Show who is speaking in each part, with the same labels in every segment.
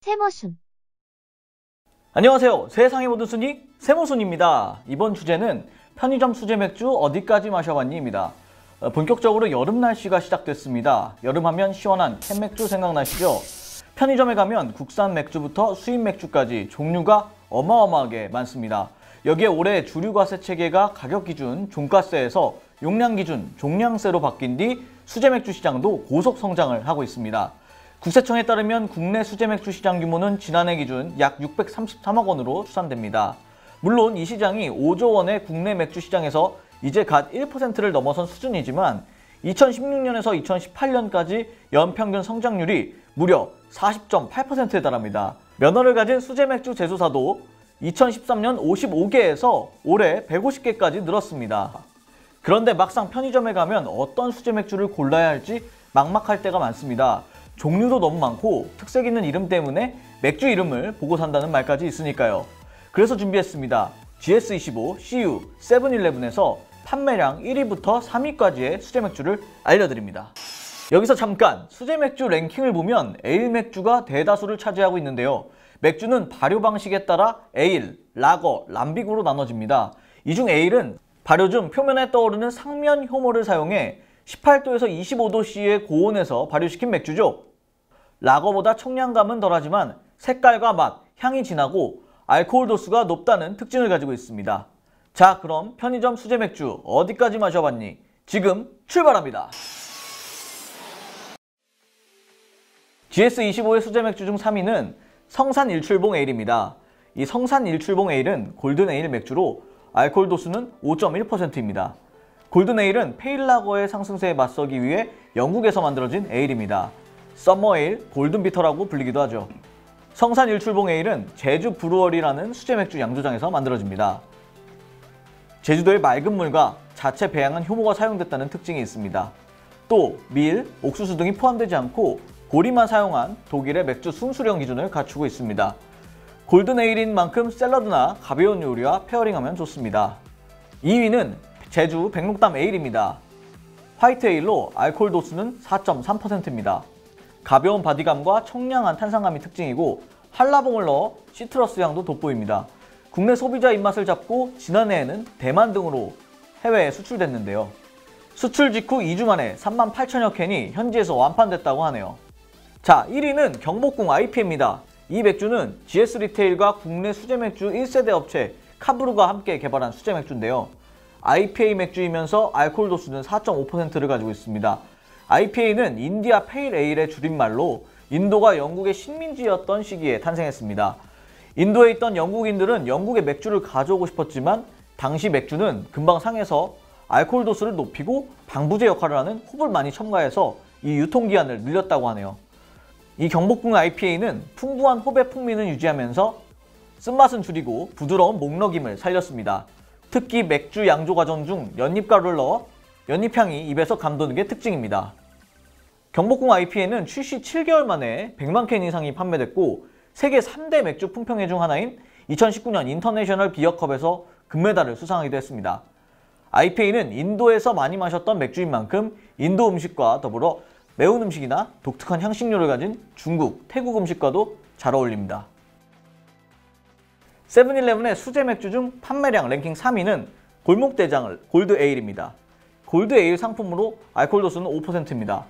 Speaker 1: 세모순.
Speaker 2: 안녕하세요. 세상의 모든 순위 세모순입니다. 이번 주제는 편의점 수제 맥주 어디까지 마셔봤니?입니다. 본격적으로 여름 날씨가 시작됐습니다. 여름하면 시원한 캔맥주 생각나시죠? 편의점에 가면 국산 맥주부터 수입 맥주까지 종류가 어마어마하게 많습니다. 여기에 올해 주류과세 체계가 가격 기준 종가세에서 용량 기준 종량세로 바뀐 뒤 수제 맥주 시장도 고속 성장을 하고 있습니다. 국세청에 따르면 국내 수제 맥주 시장 규모는 지난해 기준 약 633억 원으로 추산됩니다. 물론 이 시장이 5조 원의 국내 맥주 시장에서 이제 갓 1%를 넘어선 수준이지만 2016년에서 2018년까지 연평균 성장률이 무려 40.8%에 달합니다. 면허를 가진 수제 맥주 제조사도 2013년 55개에서 올해 150개까지 늘었습니다. 그런데 막상 편의점에 가면 어떤 수제 맥주를 골라야 할지 막막할 때가 많습니다. 종류도 너무 많고 특색 있는 이름 때문에 맥주 이름을 보고 산다는 말까지 있으니까요. 그래서 준비했습니다. GS25, CU, 세븐일레븐에서 판매량 1위부터 3위까지의 수제 맥주를 알려드립니다. 여기서 잠깐 수제 맥주 랭킹을 보면 에일 맥주가 대다수를 차지하고 있는데요. 맥주는 발효 방식에 따라 에일, 라거, 람빅으로 나눠집니다. 이 중 에일은 발효 중 표면에 떠오르는 상면 효모를 사용해 18도에서 25도씨의 고온에서 발효시킨 맥주죠. 라거보다 청량감은 덜하지만 색깔과 맛, 향이 진하고 알코올 도수가 높다는 특징을 가지고 있습니다. 자, 그럼 편의점 수제 맥주 어디까지 마셔봤니? 지금 출발합니다. GS25의 수제 맥주 중 3위는 성산 일출봉 에일입니다. 이 성산 일출봉 에일은 골든 에일 맥주로 알코올 도수는 5.1%입니다. 골든 에일은 페일 라거의 상승세에 맞서기 위해 영국에서 만들어진 에일입니다. 썸머 에일, 골든 비터라고 불리기도 하죠. 성산 일출봉 에일은 제주 브루어리라는 수제 맥주 양조장에서 만들어집니다. 제주도의 맑은 물과 자체 배양한 효모가 사용됐다는 특징이 있습니다. 또 밀, 옥수수 등이 포함되지 않고 고리만 사용한 독일의 맥주 순수령 기준을 갖추고 있습니다. 골든 에일인 만큼 샐러드나 가벼운 요리와 페어링하면 좋습니다. 2위는 제주 백록담 에일입니다. 화이트 에일로 알코올 도수는 4.3%입니다. 가벼운 바디감과 청량한 탄산감이 특징이고 한라봉을 넣어 시트러스 향도 돋보입니다. 국내 소비자 입맛을 잡고 지난해에는 대만 등으로 해외에 수출됐는데요. 수출 직후 2주 만에 38,000여 캔이 현지에서 완판됐다고 하네요. 자, 1위는 경복궁 IPA입니다. 이 맥주는 GS 리테일과 국내 수제 맥주 1세대 업체 카브루가 함께 개발한 수제 맥주인데요. IPA 맥주이면서 알코올 도수는 4.5%를 가지고 있습니다. IPA는 인디아 페일 에일의 줄임말로 인도가 영국의 식민지였던 시기에 탄생했습니다. 인도에 있던 영국인들은 영국의 맥주를 가져오고 싶었지만 당시 맥주는 금방 상해서 알코올 도수를 높이고 방부제 역할을 하는 홉을 많이 첨가해서 이 유통기한을 늘렸다고 하네요. 이 경복궁 IPA는 풍부한 홉의 풍미는 유지하면서 쓴맛은 줄이고 부드러운 목넘김을 살렸습니다. 특히 맥주 양조 과정 중 연잎가루를 넣어 연잎향이 입에서 감도는 게 특징입니다. 경복궁 IPA는 출시 7개월 만에 100만 캔 이상이 판매됐고 세계 3대 맥주 품평회 중 하나인 2019년 인터내셔널 비어컵에서 금메달을 수상하기도 했습니다. IPA는 인도에서 많이 마셨던 맥주인 만큼 인도 음식과 더불어 매운 음식이나 독특한 향신료를 가진 중국, 태국 음식과도 잘 어울립니다. 세븐일레븐의 수제 맥주 중 판매량 랭킹 3위는 골목대장을 골드 에일입니다. 골드 에일 상품으로 알코올 도수는 5%입니다.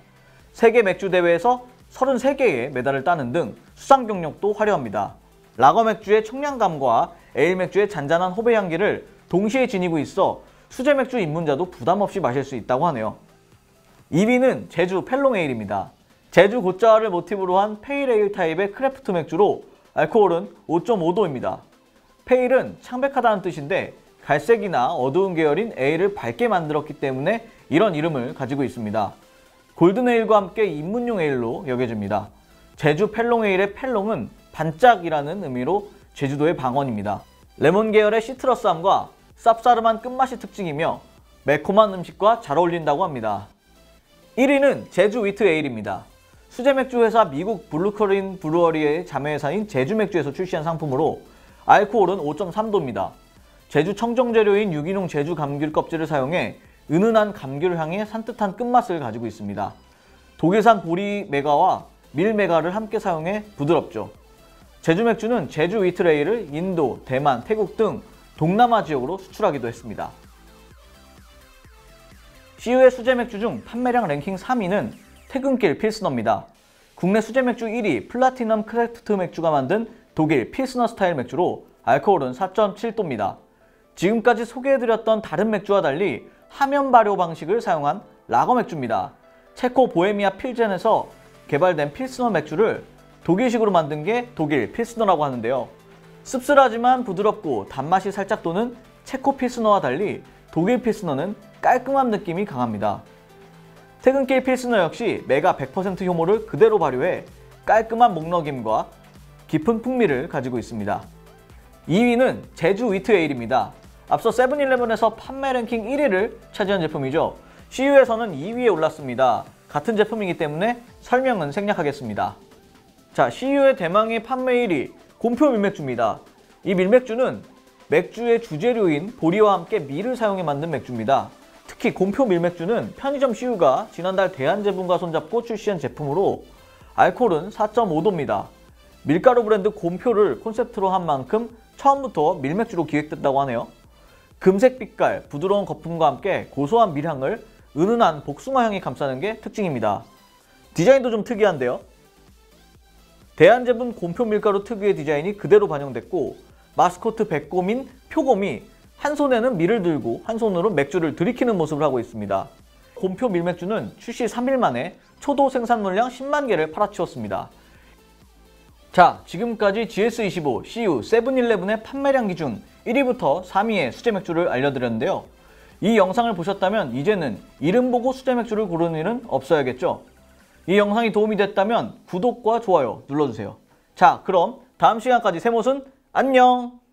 Speaker 2: 세계 맥주 대회에서 33개의 메달을 따는 등 수상 경력도 화려합니다. 라거 맥주의 청량감과 에일 맥주의 잔잔한 호배 향기를 동시에 지니고 있어 수제 맥주 입문자도 부담 없이 마실 수 있다고 하네요. 2위는 제주 펠롱 에일입니다. 제주 곶자와를 모티브로 한 페일 에일 타입의 크래프트 맥주로 알코올은 5.5도입니다. 페일은 창백하다는 뜻인데 갈색이나 어두운 계열인 에일을 밝게 만들었기 때문에 이런 이름을 가지고 있습니다. 골든 에일과 함께 입문용 에일로 여겨집니다. 제주 펠롱 에일의 펠롱은 반짝이라는 의미로 제주도의 방언입니다. 레몬 계열의 시트러스함과 쌉싸름한 끝맛이 특징이며 매콤한 음식과 잘 어울린다고 합니다. 1위는 제주 위트 에일입니다. 수제 맥주 회사 미국 블루커린 브루어리의 자매회사인 제주맥주에서 출시한 상품으로 알코올은 5.3도입니다. 제주 청정재료인 유기농 제주 감귤 껍질을 사용해 은은한 감귤 향의 산뜻한 끝맛을 가지고 있습니다. 독일산 보리 메가와 밀 메가를 함께 사용해 부드럽죠. 제주 맥주는 제주 위트레이를 인도, 대만, 태국 등 동남아 지역으로 수출하기도 했습니다. CU의 수제 맥주 중 판매량 랭킹 3위는 퇴근길 필스너입니다. 국내 수제 맥주 1위 플라티넘 크래프트 맥주가 만든 독일 필스너 스타일 맥주로 알코올은 4.7도입니다. 지금까지 소개해드렸던 다른 맥주와 달리 하면 발효 방식을 사용한 라거 맥주입니다. 체코 보헤미아 필젠에서 개발된 필스너 맥주를 독일식으로 만든 게 독일 필스너라고 하는데요. 씁쓸하지만 부드럽고 단맛이 살짝 도는 체코 필스너와 달리 독일 필스너는 깔끔한 느낌이 강합니다. 퇴근길 필스너 역시 메가 100% 효모를 그대로 발효해 깔끔한 목넘김과 깊은 풍미를 가지고 있습니다. 2위는 제주 위트 에일입니다. 앞서 세븐일레븐에서 판매 랭킹 1위를 차지한 제품이죠. CU에서는 2위에 올랐습니다. 같은 제품이기 때문에 설명은 생략하겠습니다. 자, CU의 대망의 판매 1위 곰표 밀맥주입니다. 이 밀맥주는 맥주의 주재료인 보리와 함께 밀을 사용해 만든 맥주입니다. 특히 곰표 밀맥주는 편의점 CU가 지난달 대한제품과 손잡고 출시한 제품으로 알코올은 4.5도입니다. 밀가루 브랜드 곰표를 콘셉트로 한 만큼 처음부터 밀맥주로 기획됐다고 하네요. 금색 빛깔, 부드러운 거품과 함께 고소한 밀향을 은은한 복숭아향이 감싸는 게 특징입니다. 디자인도 좀 특이한데요. 대한제품 곰표 밀가루 특유의 디자인이 그대로 반영됐고 마스코트 백곰인 표곰이 한 손에는 밀을 들고 한 손으로 맥주를 들이키는 모습을 하고 있습니다. 곰표 밀맥주는 출시 3일 만에 초도 생산 물량 10만 개를 팔아치웠습니다. 자, 지금까지 GS25, CU, 세븐일레븐의 판매량 기준 1위부터 3위의 수제 맥주를 알려드렸는데요. 이 영상을 보셨다면 이제는 이름 보고 수제 맥주를 고르는 일은 없어야겠죠? 이 영상이 도움이 됐다면 구독과 좋아요 눌러주세요. 자, 그럼 다음 시간까지 세못은 안녕!